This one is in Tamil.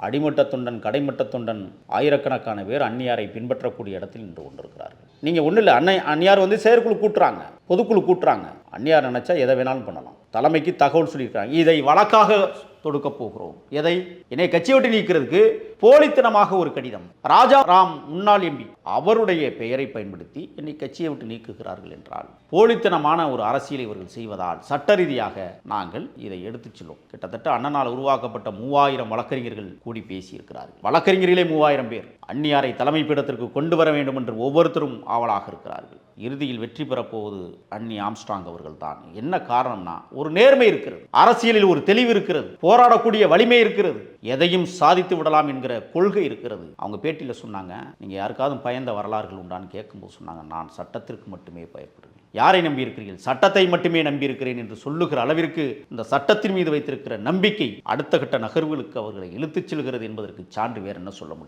அடிமட்ட தொண்டன் கடைமட்ட தொண்டன் ஆயிரக்கணக்கான பேர் அந்நியாரை பின்பற்றக்கூடிய இடத்தில் நின்று கொண்டிருக்கிறார்கள். நீங்கள் ஒன்றும் இல்லை, அந்நியார் வந்து செயற்குழு கூட்டுறாங்க, பொதுக்குழு கூட்டுறாங்க. அந்நியார் நினைச்சா எதை வேணாலும் பண்ணலாம். தலைமைக்கு தகவல் சொல்லியிருக்காங்க, இதை வழக்காக தொடுக்க போகிறோம். எதை? என்னை கட்சியை விட்டு நீக்கிறதுக்கு போலித்தனமாக ஒரு கடிதம். ராஜா ராம் முன்னாள் எம்பி அவருடைய பெயரை பயன்படுத்தி என்னை கட்சியை விட்டு நீக்குகிறார்கள் என்றால் போலித்தனமான ஒரு அரசியலை இவர்கள் செய்வதால் சட்ட ரீதியாக நாங்கள் இதை எடுத்துச் செல்வோம். கிட்டத்தட்ட அண்ணனால் உருவாக்கப்பட்ட 3000 வழக்கறிஞர்கள் கூடி பேசியிருக்கிறார்கள். வழக்கறிஞர்களே 3000 பேர் அந்நியாரை தலைமை பீடத்திற்கு கொண்டு வர வேண்டும் என்று ஒவ்வொருத்தரும் ஆவலாக இருக்கிறார்கள். இறுதியில் வெற்றி பெறப்போவது அன்னி ஆம்ஸ்ட்ராங் அவர்கள் தான். என்ன காரணம்னா, ஒரு நேர்மை இருக்கிறது, அரசியலில் ஒரு தெளிவு இருக்கிறது, போராடக்கூடிய வலிமை இருக்கிறது, எதையும் சாதித்து விடலாம் என்கிற கொள்கை இருக்கிறது. அவங்க பேட்டியில் சொன்னாங்க, நீங்கள் யாருக்காவது பயந்த வரலாறுகள் உண்டான்னு கேட்கும்போது சொன்னாங்க, நான் சட்டத்திற்கு மட்டுமே பயப்படுகிறேன். யாரை நம்பி இருக்கிறீர்கள்? சட்டத்தை மட்டுமே நம்பி இருக்கிறேன் என்று சொல்லுகிற அளவிற்கு இந்த சட்டத்தின் மீது வைத்திருக்கிற நம்பிக்கை அடுத்த கட்ட நகர்வுகளுக்கு அவர்களை இழுத்துச் செல்கிறது என்பதற்கு சான்று வேறு என்ன சொல்ல முடியும்?